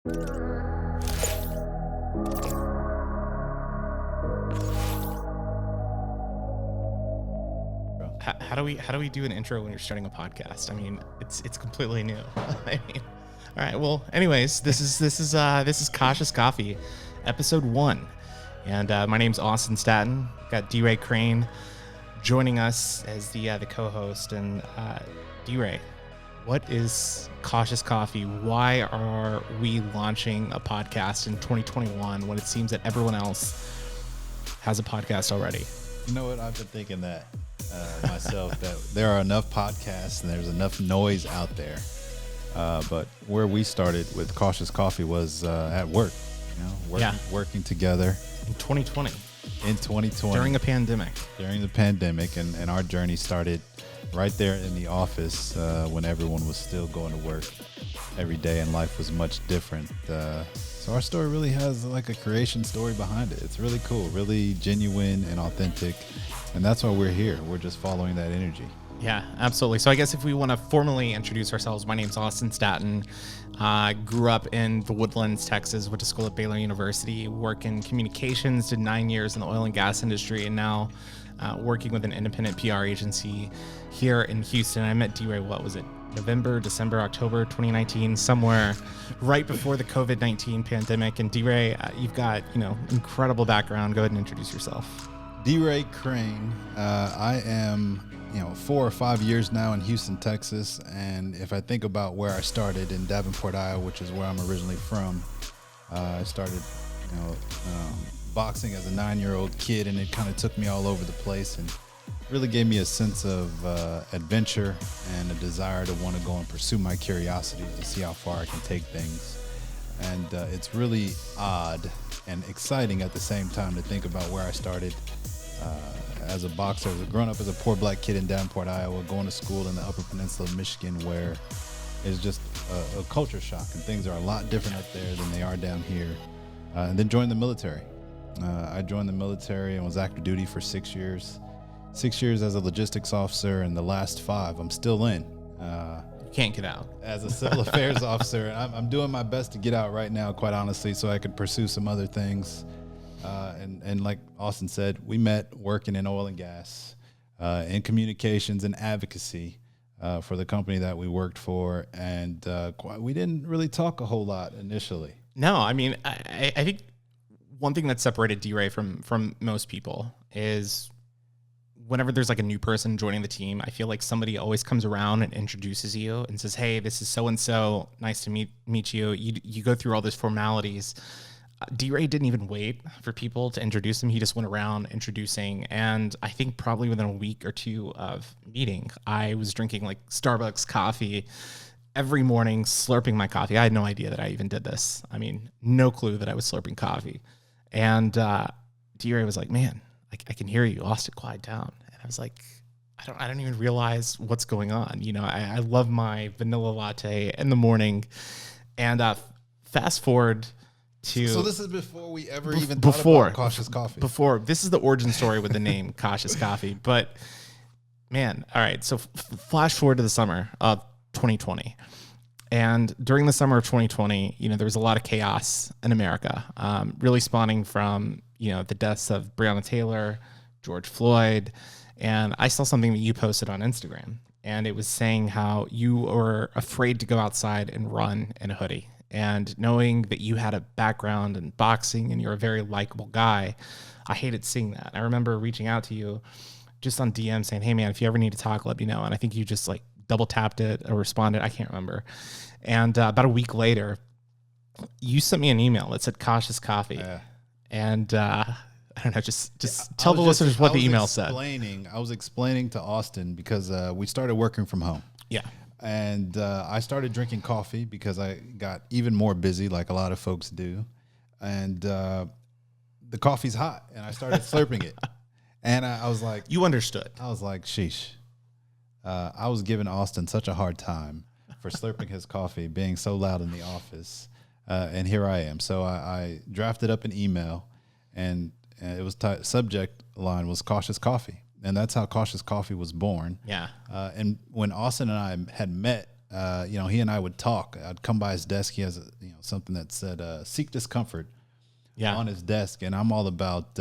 How do we do an intro when you're starting a podcast? I mean, it's completely new. I mean, all right. Well, anyways, this is Cautious Coffee, episode 1, and my name's Austin Staton. Got DeRae Crane joining us as the co-host. And DeRae, what is Cautious Coffee? Why are we launching a podcast in 2021 when it seems that everyone else has a podcast already? You know what? I've been thinking that myself, that there are enough podcasts and there's enough noise out there. But where we started with Cautious Coffee was at work, working together. In 2020. In 2020. During a pandemic. During the pandemic. And our journey started right there in the office when everyone was still going to work every day and life was much different. So our story really has like a creation story behind it. It's really cool, really genuine and authentic. And that's why we're here. We're just following that energy. Yeah, absolutely. So I guess if we want to formally introduce ourselves, my name's Austin Staton. Grew up in the Woodlands, Texas, went to school at Baylor University, worked in communications, did 9 years in the oil and gas industry, and now working with an independent PR agency here in Houston. I met DeRae, what was it? November, December, October 2019, somewhere right before the COVID-19 pandemic. And DeRae, you've got, incredible background. Go ahead and introduce yourself. DeRae Crane. I am, 4 or 5 years now in Houston, Texas. And if I think about where I started in Davenport, Iowa, which is where I'm originally from, I started, boxing as a 9-year-old kid, and it kind of took me all over the place and really gave me a sense of adventure and a desire to want to go and pursue my curiosity to see how far I can take things. And it's really odd and exciting at the same time to think about where I started as a boxer, growing up as a poor black kid in Davenport, Iowa, going to school in the Upper Peninsula of Michigan, where it's just a culture shock and things are a lot different up there than they are down here. And then joined the military. I joined the military and was active duty for 6 years. 6 years as a logistics officer, and the last 5 I'm still in. You can't get out. As a civil affairs officer. I'm doing my best to get out right now, quite honestly, so I could pursue some other things. And like Austin said, we met working in oil and gas, in communications and advocacy for the company that we worked for. And we didn't really talk a whole lot initially. No, I mean, I think one thing that separated DeRae from most people is whenever there's like a new person joining the team, I feel like somebody always comes around and introduces you and says, "Hey, this is so-and-so. Nice to meet you." You go through all these formalities. DeRae didn't even wait for people to introduce him. He just went around introducing. And I think probably within a week or 2 of meeting, I was drinking like Starbucks coffee every morning, slurping my coffee. I had no idea that I even did this. I mean, no clue that I was slurping coffee. And DeRae was like, "Man, I can hear you, Austin, quiet down." And I was like, I don't even realize what's going on. I love my vanilla latte in the morning. And fast forward to... So this is before we ever even thought about Cautious Coffee. This is the origin story with the name Cautious Coffee. But man, all right. So flash forward to the summer of 2020. And during the summer of 2020, there was a lot of chaos in America, really spawning from, the deaths of Breonna Taylor, George Floyd. And I saw something that you posted on Instagram, and it was saying how you were afraid to go outside and run in a hoodie. And knowing that you had a background in boxing and you're a very likable guy, I hated seeing that. I remember reaching out to you just on DM saying, "Hey man, if you ever need to talk, let me know." And I think you just like double tapped it or responded. I can't remember. And about a week later, you sent me an email that said Cautious Coffee. Yeah. And I don't know, just tell the listeners what the email said. I was explaining to Austin because we started working from home. Yeah. And I started drinking coffee because I got even more busy, like a lot of folks do. And the coffee's hot, and I started slurping it. And I was like... You understood. I was like, sheesh. I was giving Austin such a hard time for slurping his coffee, being so loud in the office. And here I am. So I drafted up an email, and it was subject line was Cautious Coffee. And that's how Cautious Coffee was born. Yeah. And when Austin and I had met he and I would talk. I'd come by his desk. He has something that said "Seek discomfort" on his desk, and I'm all about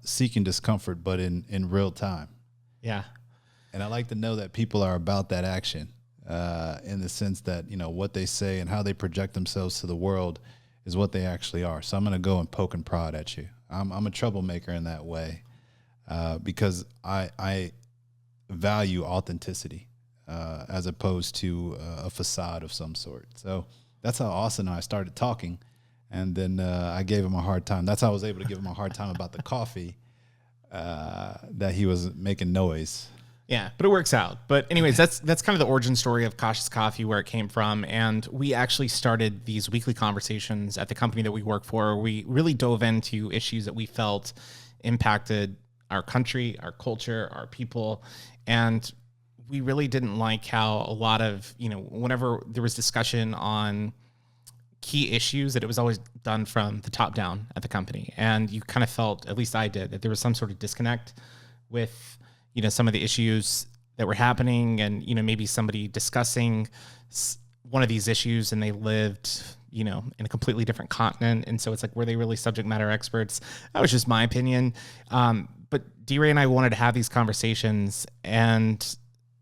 seeking discomfort, but in real time. Yeah, and I like to know that people are about that action, in the sense that what they say and how they project themselves to the world is what they actually are. So I'm going to go and poke and prod at you. I'm a troublemaker in that way, because I value authenticity, as opposed to a facade of some sort. So that's how Austin and I started talking. And then I gave him a hard time. That's how I was able to give him a hard time about the coffee, that he was making noise. Yeah, but it works out. But anyways, that's kind of the origin story of Cautious Coffee, where it came from. And we actually started these weekly conversations at the company that we work for. We really dove into issues that we felt impacted our country, our culture, our people. And we really didn't like how a lot of, whenever there was discussion on key issues, that it was always done from the top down at the company. And you kind of felt, at least I did, that there was some sort of disconnect with some of the issues that were happening, and, maybe somebody discussing one of these issues and they lived, in a completely different continent. And so it's like, were they really subject matter experts? That was just my opinion. But DeRae and I wanted to have these conversations and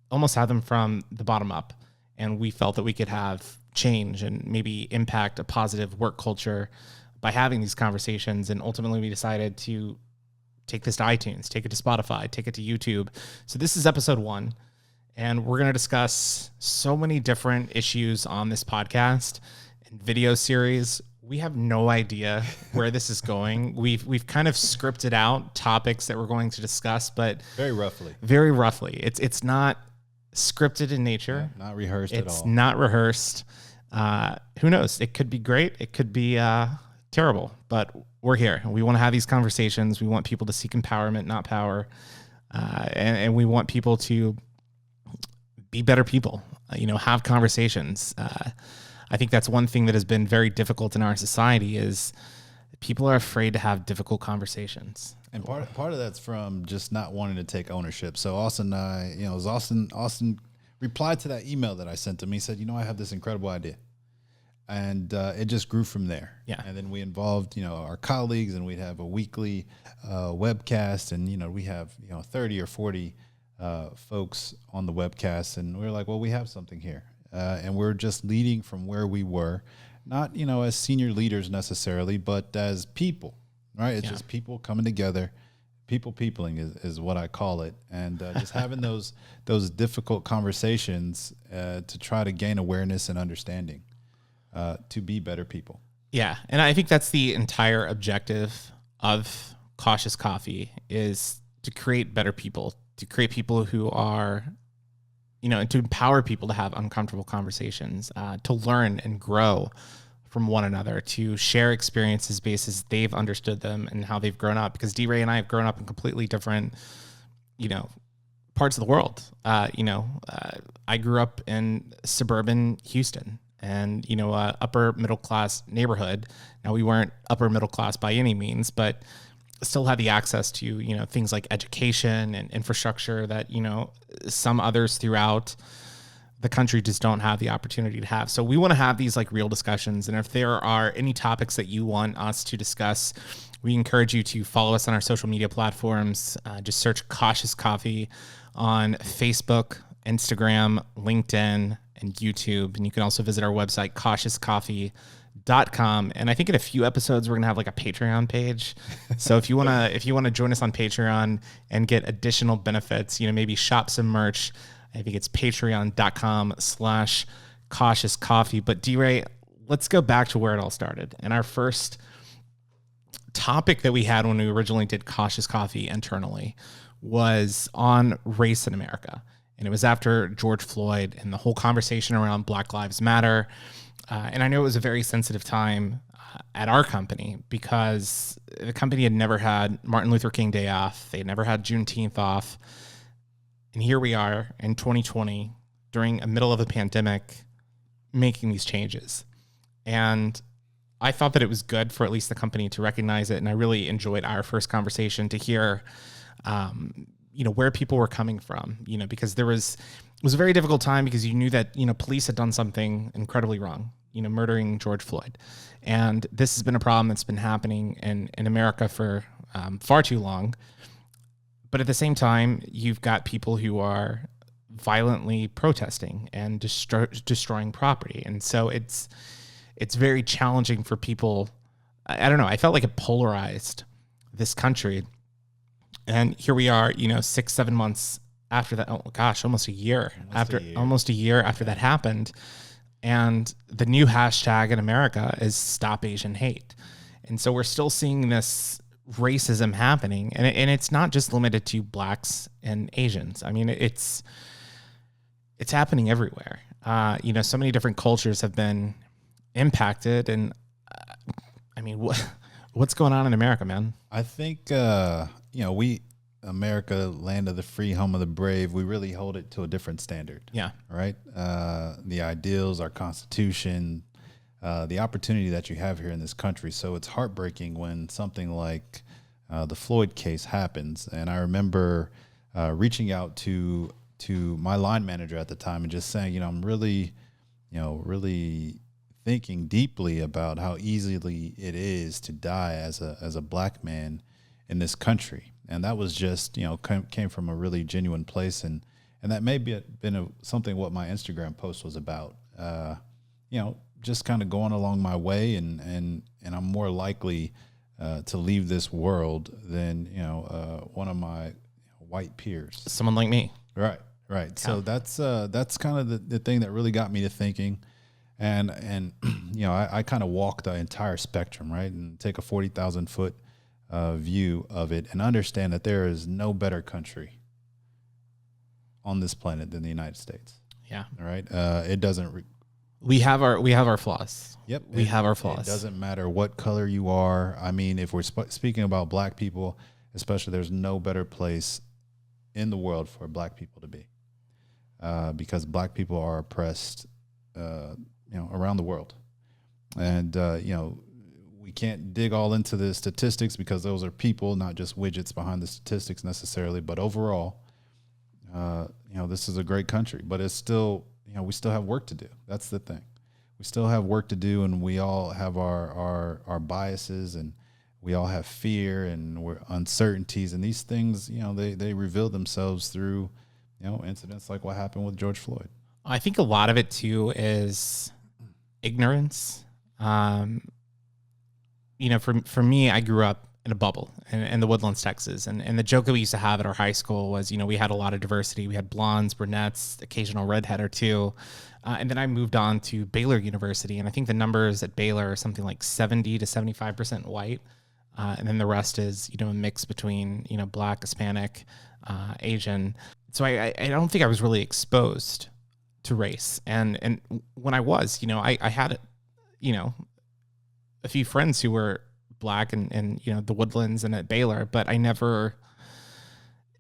almost have them from the bottom up. And we felt that we could have change and maybe impact a positive work culture by having these conversations. And ultimately we decided to take this to iTunes, take it to Spotify, take it to YouTube. So this is episode 1, and we're going to discuss so many different issues on this podcast and video series. We have no idea where this is going. We've kind of scripted out topics that we're going to discuss, but very roughly. It's not scripted in nature. Yeah, not rehearsed at all. It's not rehearsed. Who knows? It could be great. It could be terrible, but we're here. We want to have these conversations. We want people to seek empowerment, not power. And we want people to be better people, have conversations. I think that's one thing that has been very difficult in our society is people are afraid to have difficult conversations. And part of that's from just not wanting to take ownership. So Austin and I, Austin replied to that email that I sent him. He said, I have this incredible idea. And it just grew from there. Yeah. And then we involved, our colleagues, and we'd have a weekly webcast, and, we have, 30 or 40 folks on the webcast. And we were like, well, we have something here. And we're just leading from where we were, not, as senior leaders necessarily, but as people, right? It's just people coming together. Peopling is what I call it. And just having those difficult conversations to try to gain awareness and understanding. To be better people. Yeah. And I think that's the entire objective of Cautious Coffee, is to create better people, to create people who are, and to empower people to have uncomfortable conversations, to learn and grow from one another, to share experiences based as they've understood them and how they've grown up. Because DeRae and I have grown up in completely different, parts of the world. I grew up in suburban Houston. And, upper middle class neighborhood. Now, we weren't upper middle class by any means, but still had the access to, things like education and infrastructure that, some others throughout the country just don't have the opportunity to have. So we want to have these like real discussions. And if there are any topics that you want us to discuss, we encourage you to follow us on our social media platforms. Just search Cautious Coffee on Facebook, Instagram, LinkedIn, and YouTube. And you can also visit our website, cautiouscoffee.com. And I think in a few episodes, we're going to have like a Patreon page. So if you want to join us on Patreon and get additional benefits, maybe shop some merch, I think it's patreon.com/cautious coffee. But DeRae, let's go back to where it all started. And our first topic that we had when we originally did Cautious Coffee internally was on race in America. And it was after George Floyd and the whole conversation around Black Lives Matter. And I know it was a very sensitive time at our company because the company had never had Martin Luther King Day off. They had never had Juneteenth off. And here we are in 2020 during a middle of a pandemic making these changes. And I thought that it was good for at least the company to recognize it. And I really enjoyed our first conversation to hear, where people were coming from, because there was was a very difficult time because you knew that, police had done something incredibly wrong, murdering George Floyd. And this has been a problem that's been happening in America for far too long. But at the same time, you've got people who are violently protesting and destroying property. And so it's very challenging for people. I don't know. I felt like it polarized this country. And here we are, 6-7 months after that. Oh gosh, almost a year after that happened. And the new hashtag in America is Stop Asian Hate. And so we're still seeing this racism happening, and it's not just limited to blacks and Asians. I mean, it's happening everywhere. So many different cultures have been impacted, and I mean, what's going on in America, man? I think America, land of the free, home of the brave, we really hold it to a different standard. Yeah. Right. The ideals, our Constitution, the opportunity that you have here in this country. So it's heartbreaking when something like the Floyd case happens. And I remember reaching out to my line manager at the time and just saying, I'm really thinking deeply about how easily it is to die as a black man in this country. And that was just, came from a really genuine place. And that may be been something what my Instagram post was about, just kind of going along my way, and I'm more likely to leave this world than one of my white peers, someone like me. Right. Yeah. So that's kind of the thing that really got me to thinking, and I kind of walk the entire spectrum, right, and take a 40,000 foot view of it, and understand that there is no better country on this planet than the United States. Yeah. All right. It doesn't. We have our flaws. Yep. We have our flaws. It doesn't matter what color you are. I mean, if we're speaking about black people, especially, there's no better place in the world for black people to be, because black people are oppressed, around the world. And, we can't dig all into the statistics because those are people, not just widgets behind the statistics necessarily. But overall, this is a great country, but it's still, we still have work to do. That's the thing. We still have work to do, and we all have our biases, and we all have fear and uncertainties, and these things, they reveal themselves through, incidents like what happened with George Floyd. I think a lot of it too is ignorance. For me, I grew up in a bubble in the Woodlands, Texas. And the joke that we used to have at our high school was, we had a lot of diversity. We had blondes, brunettes, occasional redhead or two. And then I moved on to Baylor University. And I think the numbers at Baylor are something like 70 to 75% white. And then the rest is, a mix between, black, Hispanic, Asian. So I don't think I was really exposed to race. And when I was, I had, a few friends who were black and the Woodlands and at Baylor, but I never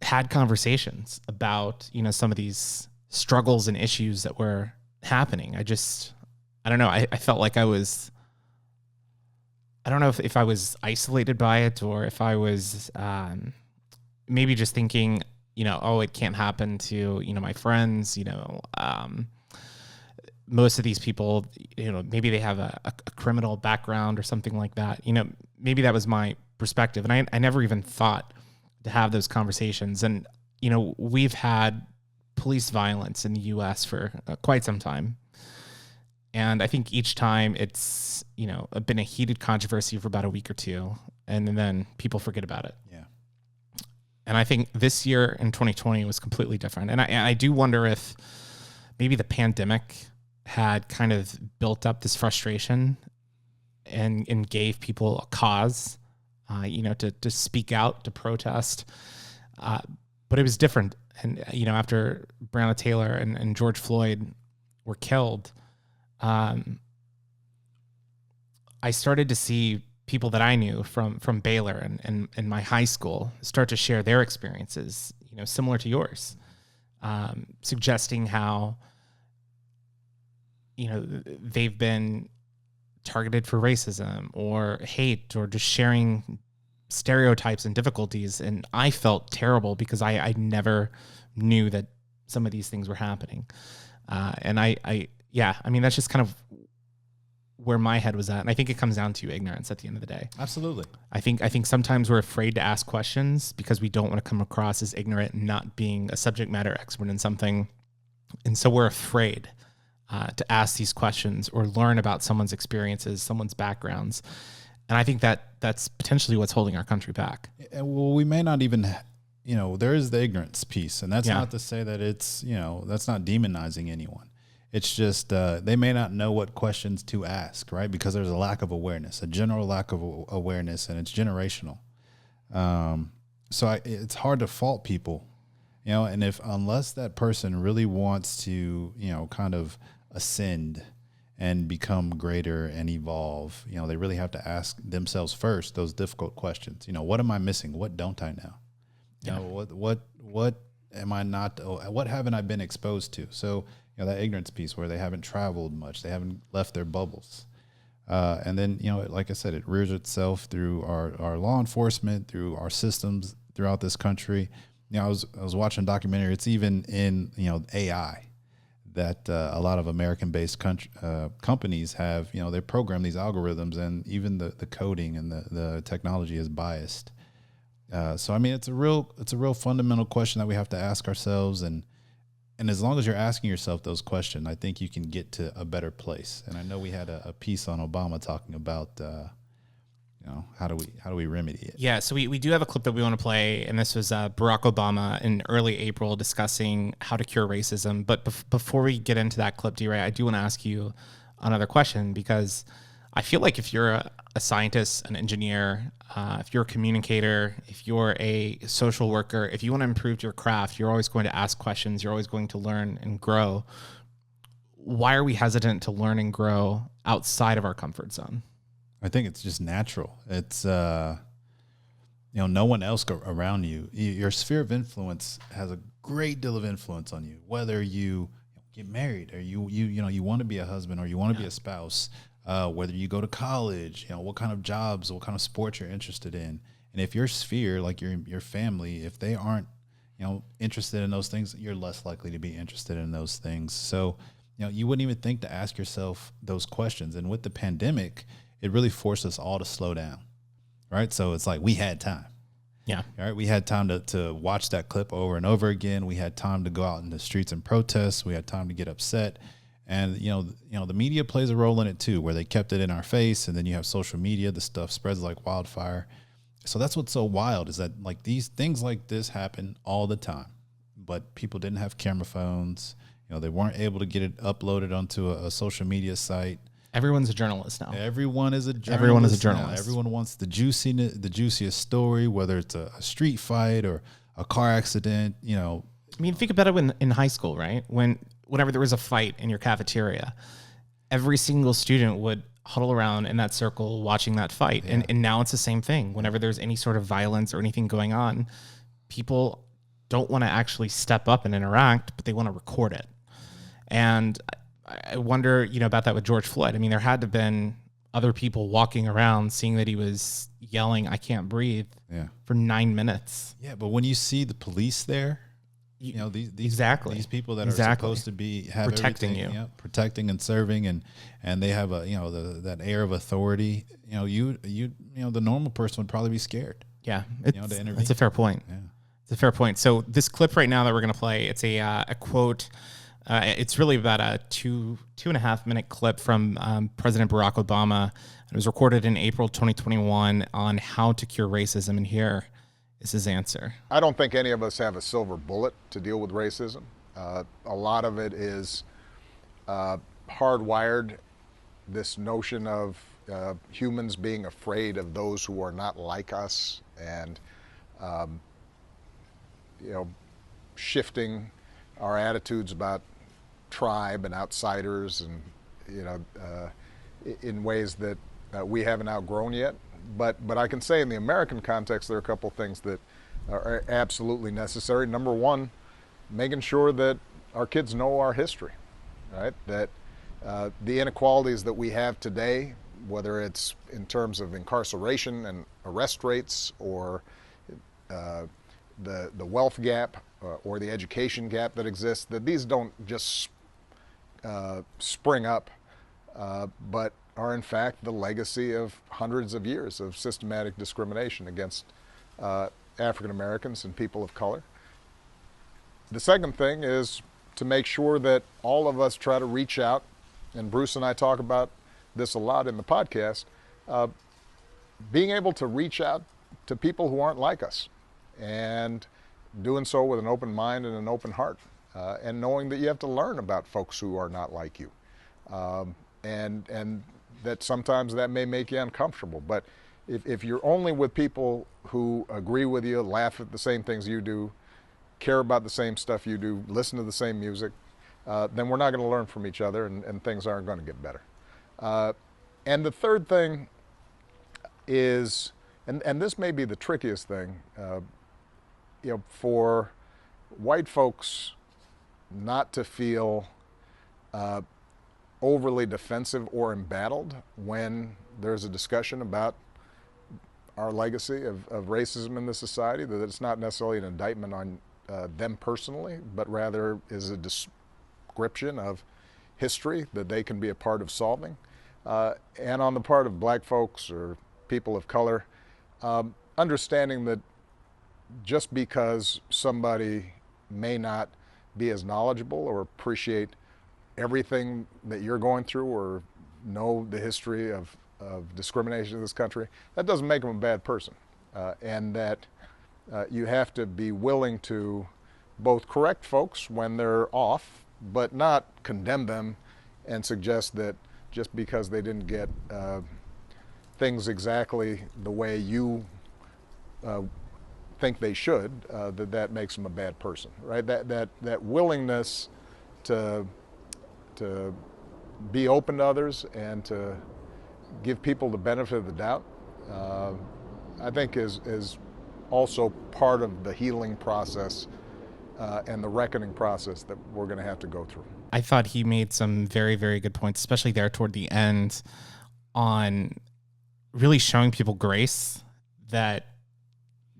had conversations about, some of these struggles and issues that were happening. I don't know. I felt like I don't know if I was isolated by it, or if I was maybe just thinking, it can't happen to, my friends, most of these people, maybe they have a criminal background or something like that. Maybe that was my perspective. And I never even thought to have those conversations. And, we've had police violence in the U.S. for quite some time. And I think each time it's, been a heated controversy for about a week or two, and then people forget about it. Yeah. And I think this year in 2020 was completely different. And I do wonder if maybe the pandemic had kind of built up this frustration and gave people a cause, to speak out, to protest. But it was different. And, after Breonna Taylor and George Floyd were killed, I started to see people that I knew from Baylor and my high school start to share their experiences, similar to yours, suggesting how, they've been targeted for racism or hate, or just sharing stereotypes and difficulties. And I felt terrible because I never knew that some of these things were happening. And yeah, I mean, that's just kind of where my head was at. And I think it comes down to ignorance at the end of the day. Absolutely. I think sometimes we're afraid to ask questions because we don't want to come across as ignorant and not being a subject matter expert in something. And so we're afraid to ask these questions or learn about someone's experiences, someone's backgrounds. And I think that's potentially what's holding our country back. Well, we may not even, there is the ignorance piece. And that's not to say that it's, that's not demonizing anyone. It's just they may not know what questions to ask, right? Because there's a lack of awareness, a general lack of awareness, and it's generational. So it's hard to fault people, and unless that person really wants to, kind of ascend and become greater and evolve, they really have to ask themselves first those difficult questions. What am I missing? What don't I know? What am I not? What haven't I been exposed to? So, that ignorance piece where they haven't traveled much, they haven't left their bubbles. And then, like I said, it rears itself through our law enforcement, through our systems throughout this country. I was watching a documentary. It's even in, AI that a lot of American-based companies have, they program these algorithms, and even the coding and the technology is biased. So, I mean, it's a real fundamental question that we have to ask ourselves. And as long as you're asking yourself those questions, I think you can get to a better place. And I know we had a piece on Obama talking about, how do we remedy it? Yeah, so we do have a clip that we want to play, and this was Barack Obama in early April discussing how to cure racism. But before we get into that clip, DeRae, I do want to ask you another question, because I feel like if you're a scientist, an engineer, if you're a communicator, if you're a social worker, if you want to improve your craft, you're always going to ask questions. You're always going to learn and grow. Why are we hesitant to learn and grow outside of our comfort zone? I think it's just natural. It's, no one else around you. Your sphere of influence has a great deal of influence on you, whether you get married or you want to be a husband or you want to be a spouse. Whether you go to college, what kind of jobs, what kind of sports you're interested in. And if your sphere, like your family, if they aren't, interested in those things, you're less likely to be interested in those things. So, you wouldn't even think to ask yourself those questions. And with the pandemic, it really forced us all to slow down, right? So it's like we had time. Yeah. All right. We had time to watch that clip over and over again. We had time to go out in the streets and protest. We had time to get upset. And, the media plays a role in it too, where they kept it in our face. And then you have social media, the stuff spreads like wildfire. So that's what's so wild, is that like these things like this happen all the time, but people didn't have camera phones. They weren't able to get it uploaded onto a social media site. Everyone's a journalist now. Everyone is a journalist. Everyone is a journalist. Now. Everyone wants the juiciest story, whether it's a street fight or a car accident, I mean, think about it in high school, right? Whenever there was a fight in your cafeteria, every single student would huddle around in that circle watching that fight. Yeah. And now it's the same thing. Whenever there's any sort of violence or anything going on, people don't want to actually step up and interact, but they want to record it. And I wonder, about that with George Floyd. I mean, there had to have been other people walking around seeing that he was yelling, "I can't breathe," for 9 minutes. Yeah, but when you see the police there, these these people that are supposed to be protecting you, protecting and serving, and they have that air of authority. The normal person would probably be scared. Yeah, it's a fair point. Yeah. It's a fair point. So this clip right now that we're going to play, it's a quote. It's really about a 2.5 minute clip from President Barack Obama. It was recorded in April 2021 on how to cure racism. And here is his answer. I don't think any of us have a silver bullet to deal with racism. A lot of it is hardwired, this notion of humans being afraid of those who are not like us, and shifting our attitudes about tribe and outsiders, and in ways that we haven't outgrown yet. But I can say in the American context, there are a couple things that are absolutely necessary. Number one, making sure that our kids know our history, right? That the inequalities that we have today, whether it's in terms of incarceration and arrest rates, or the wealth gap, or the education gap that exists, that these don't just spring up, but are in fact the legacy of hundreds of years of systematic discrimination against African Americans and people of color. The second thing is to make sure that all of us try to reach out, and Bruce and I talk about this a lot in the podcast, being able to reach out to people who aren't like us, and doing so with an open mind and an open heart, and knowing that you have to learn about folks who are not like you, and that sometimes that may make you uncomfortable. But if you're only with people who agree with you, laugh at the same things you do, care about the same stuff you do, listen to the same music, then we're not going to learn from each other, and things aren't going to get better. And the third thing is, and this may be the trickiest thing, for white folks not to feel overly defensive or embattled when there's a discussion about our legacy of racism in this society, that it's not necessarily an indictment on them personally, but rather is a description of history that they can be a part of solving. And on the part of black folks or people of color, understanding that just because somebody may not be as knowledgeable or appreciate everything that you're going through or know the history of discrimination in this country, that doesn't make them a bad person. And that you have to be willing to both correct folks when they're off, but not condemn them and suggest that just because they didn't get things exactly the way you think they should, that makes them a bad person, right? That willingness to be open to others and to give people the benefit of the doubt, I think is also part of the healing process and the reckoning process that we're going to have to go through. I thought he made some very, very good points, especially there toward the end, on really showing people grace that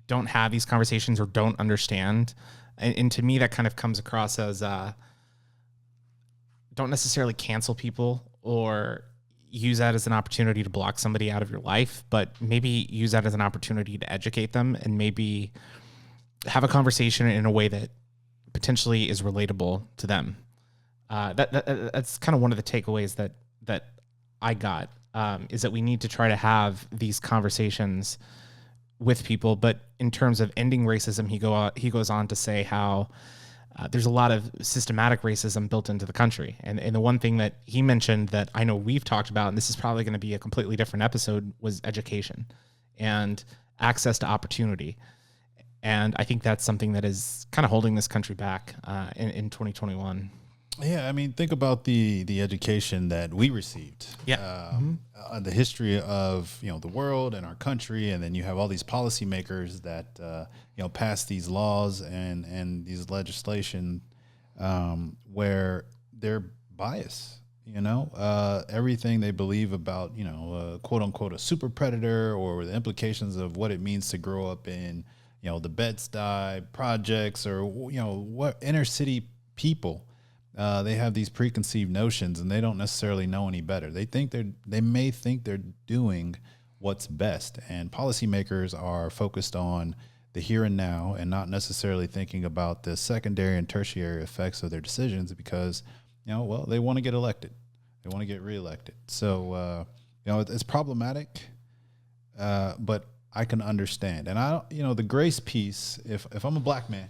don't have these conversations or don't understand. And to me, that kind of comes across as don't necessarily cancel people or use that as an opportunity to block somebody out of your life, but maybe use that as an opportunity to educate them and maybe have a conversation in a way that potentially is relatable to them. That's kind of one of the takeaways that I got, is that we need to try to have these conversations with people. But in terms of ending racism, he goes on to say how there's a lot of systematic racism built into the country. And the one thing that he mentioned that I know we've talked about, and this is probably going to be a completely different episode, was education and access to opportunity. And I think that's something that is kind of holding this country back in 2021. Yeah, I mean, think about the education that we received. Yeah. The history of the world and our country, and then you have all these policymakers that pass these laws and these legislation where they're biased. Everything they believe about quote unquote a super predator, or the implications of what it means to grow up in the Bed-Stuy projects, or what inner city people. They have these preconceived notions, and they don't necessarily know any better. They may think they're doing what's best, and policymakers are focused on the here and now and not necessarily thinking about the secondary and tertiary effects of their decisions, because they want to get elected, they want to get reelected. So it's problematic, but I can understand. And the grace piece, if I'm a black man,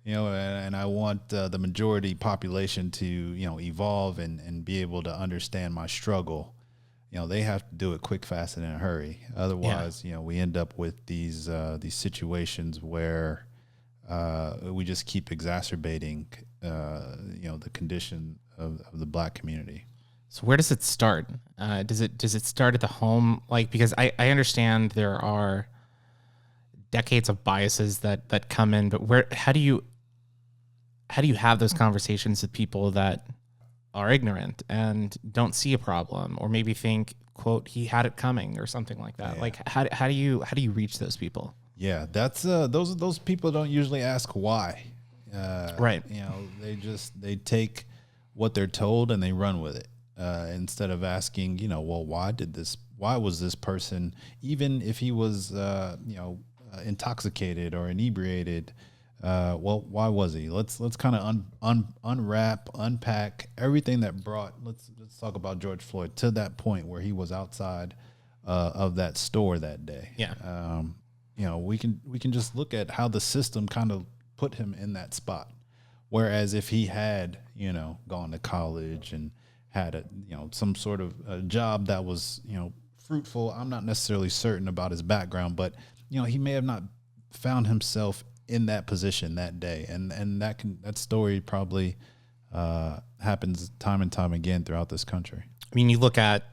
and I want the majority population to, evolve and be able to understand my struggle, they have to do it quick, fast, and in a hurry. Otherwise, we end up with these situations where we just keep exacerbating, the condition of the black community. So where does it start? Does it start at the home? Because I understand there are decades of biases that come in, but how do you have those conversations with people that are ignorant and don't see a problem, or maybe think, quote, he had it coming or something like that? Yeah. How do you reach those people? Yeah, that's those people don't usually ask why. Right. You know, they take what they're told and they run with it instead of asking, you know, well, why was this person, even if he was, intoxicated or inebriated, well, why was he? Let's kind of unpack everything that brought. Let's talk about George Floyd to that point where he was outside of that store that day. Yeah. You know, we can just look at how the system kind of put him in that spot. Whereas if he had, you know, gone to college and had a, you know, some sort of a job that was, you know, fruitful, I'm not necessarily certain about his background, but, you know, he may have not found himself in that position that day. And that story probably happens time and time again throughout this country. I mean, you look at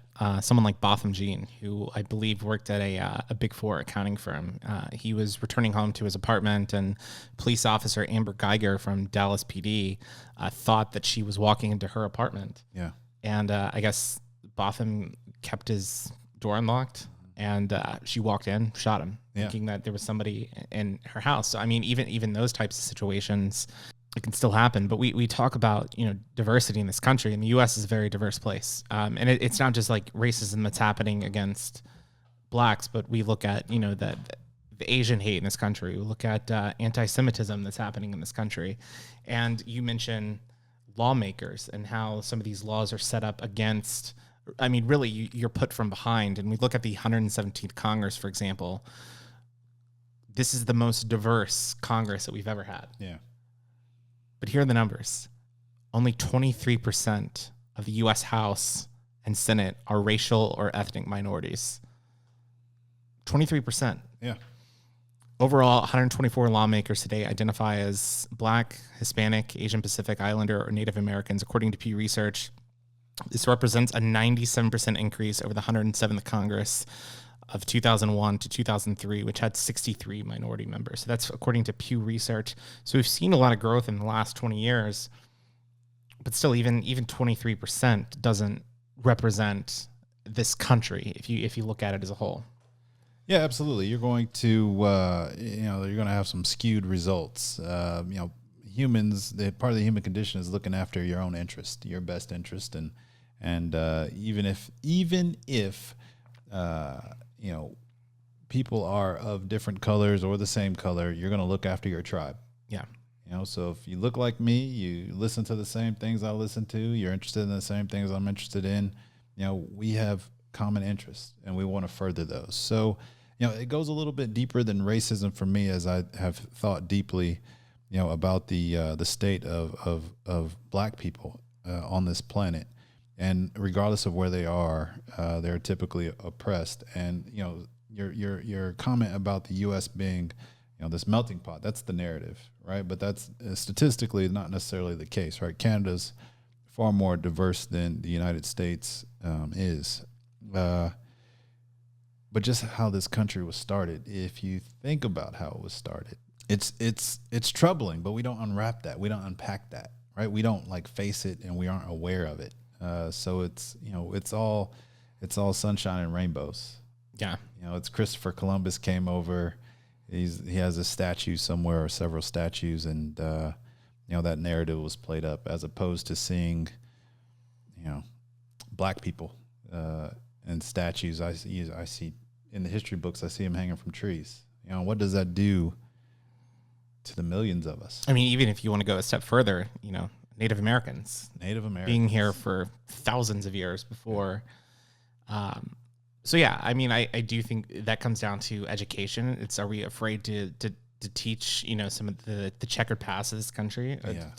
someone like Botham Jean, who I believe worked at a Big Four accounting firm. He was returning home to his apartment, and police officer Amber Geiger from Dallas PD thought that she was walking into her apartment. Yeah. And I guess Botham kept his door unlocked, and she walked in, shot him, thinking that there was somebody in her house. So, I mean, even those types of situations, it can still happen. But we talk about, you know, diversity in this country, and the U.S. is a very diverse place. And it's not just like racism that's happening against blacks, but we look at, you know, the Asian hate in this country. We look at anti-Semitism that's happening in this country. And you mention lawmakers and how some of these laws are set up against, I mean, really, you're put from behind. And we look at the 117th Congress, for example. This is the most diverse Congress that we've ever had. Yeah. But here are the numbers. Only 23% of the U.S. House and Senate are racial or ethnic minorities. 23%. Yeah. Overall, 124 lawmakers today identify as Black, Hispanic, Asian Pacific Islander, or Native Americans, according to Pew Research. This represents a 97% increase over the 107th Congress of 2001 to 2003, which had 63 minority members. So that's according to Pew Research. So we've seen a lot of growth in the last 20 years, but still, even 23% doesn't represent this country if you look at it as a whole. Yeah, absolutely. You're going to, you're going to have some skewed results. Humans, part of the human condition is looking after your own interest, your best interest, and even if people are of different colors or the same color, you're going to look after your tribe. Yeah. You know, so if you look like me, you listen to the same things I listen to, you're interested in the same things I'm interested in, you know, we have common interests and we want to further those. So, you know, it goes a little bit deeper than racism for me, as I have thought deeply, you know, about the state of black people on this planet. And regardless of where they are, they're typically oppressed. And, you know, your comment about the U.S. being, you know, this melting pot, that's the narrative, right? But that's statistically not necessarily the case, right? Canada's far more diverse than the United States is. But just how this country was started, if you think about how it was started, it's troubling, but we don't unwrap that. We don't unpack that, right? We don't like face it, and we aren't aware of it. So it's, you know, it's all sunshine and rainbows. Yeah. You know, it's Christopher Columbus came over. He has a statue somewhere or several statues, and you know, that narrative was played up as opposed to seeing, you know, black people and statues. I see in the history books, I see them hanging from trees. You know, what does that do to the millions of us? I mean, even if you want to go a step further, you know, Native Americans being here for thousands of years before. So yeah, I mean, I do think that comes down to education. Are we afraid to teach, you know, some of the checkered past of this country?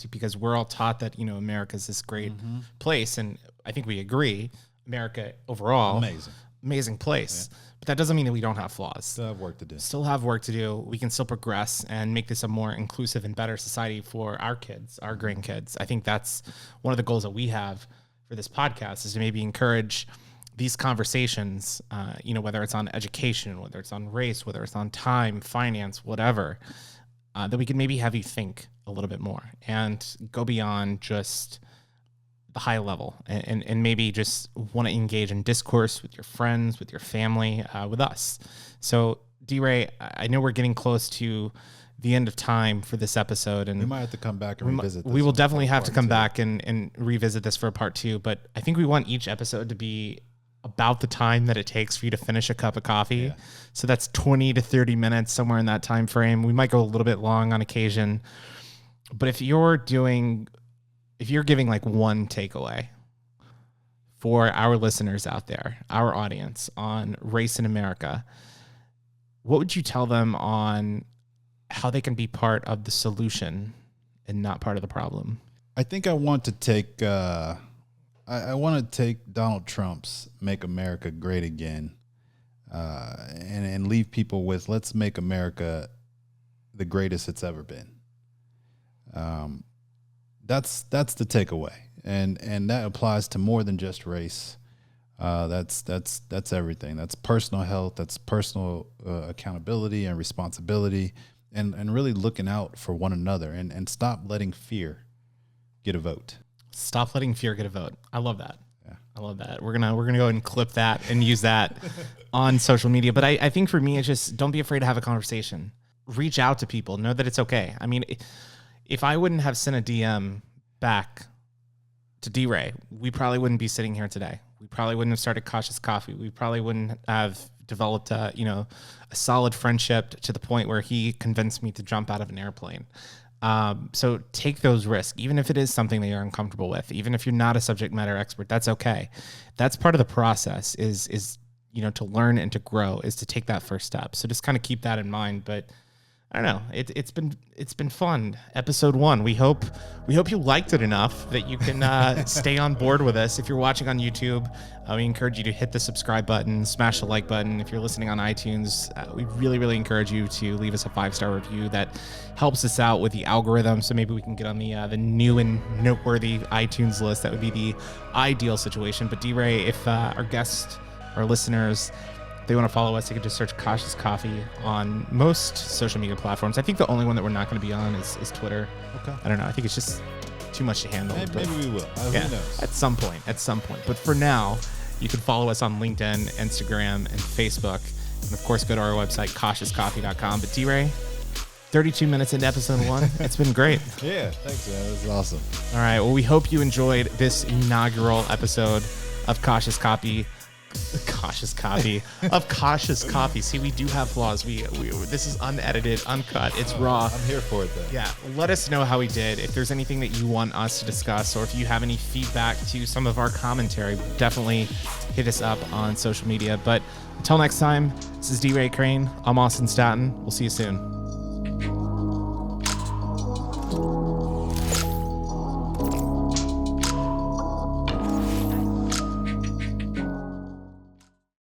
Because we're all taught that, you know, America's this great place, and I think we agree, America overall, amazing place. Yeah. But that doesn't mean that we don't have flaws. Still have work to do. We can still progress and make this a more inclusive and better society for our kids, our grandkids. I think that's one of the goals that we have for this podcast, is to maybe encourage these conversations, you know, whether it's on education, whether it's on race, whether it's on time, finance, whatever, that we can maybe have you think a little bit more and go beyond just the high level, and maybe just want to engage in discourse with your friends, with your family, with us. So DeRae, I know we're getting close to the end of time for this episode, and we might have to come back and revisit this. We will definitely have to come back and revisit this for a part 2, but I think we want each episode to be about the time that it takes for you to finish a cup of coffee. Yeah. So that's 20 to 30 minutes, somewhere in that time frame. We might go a little bit long on occasion, but if you're giving like one takeaway for our listeners out there, our audience on race in America, what would you tell them on how they can be part of the solution and not part of the problem? I think I want to take I want to take Donald Trump's "Make America Great Again" and leave people with "Let's make America the greatest it's ever been." That's the takeaway, and that applies to more than just race. That's everything. That's personal health. That's personal accountability and responsibility. And really looking out for one another and stop letting fear get a vote. Stop letting fear get a vote. I love that. Yeah. I love that. We're gonna go ahead and clip that and use that on social media. But I think for me, it's just don't be afraid to have a conversation. Reach out to people. Know that it's okay. I mean, if I wouldn't have sent a DM back to DeRae, we probably wouldn't be sitting here today. We probably wouldn't have started Cautious Coffee. We probably wouldn't have developed a solid friendship to the point where he convinced me to jump out of an airplane. So take those risks, even if it is something that you're uncomfortable with, even if you're not a subject matter expert, that's okay. That's part of the process is to learn and to grow, is to take that first step. So just kind of keep that in mind. But I don't know. It's been fun. Episode 1. We hope you liked it enough that you can stay on board with us. If you're watching on YouTube, we encourage you to hit the subscribe button, smash the like button. If you're listening on iTunes, we really, really encourage you to leave us a 5-star review. That helps us out with the algorithm. So maybe we can get on the new and noteworthy iTunes list. That would be the ideal situation. But DeRae, if our guests, our listeners, they want to follow us, they can just search Cautious Coffee on most social media platforms. I think the only one that we're not going to be on is Twitter. Okay. I don't know. I think it's just too much to handle. Maybe we will. Yeah, Who knows? at some point. But for now, you can follow us on LinkedIn, Instagram, and Facebook. And of course, go to our website, cautiouscoffee.com. But DeRae, 32 minutes into episode 1. It's been great. Yeah, thanks, man. This is awesome. All right. Well, we hope you enjoyed this inaugural episode of Cautious Coffee. See, we do have flaws. We this is unedited, uncut. It's raw. I'm here for it, though. Yeah. Let us know how we did. If there's anything that you want us to discuss, or if you have any feedback to some of our commentary, definitely hit us up on social media. But until next time, this is DeRae Crane. I'm Austin Staton. We'll see you soon.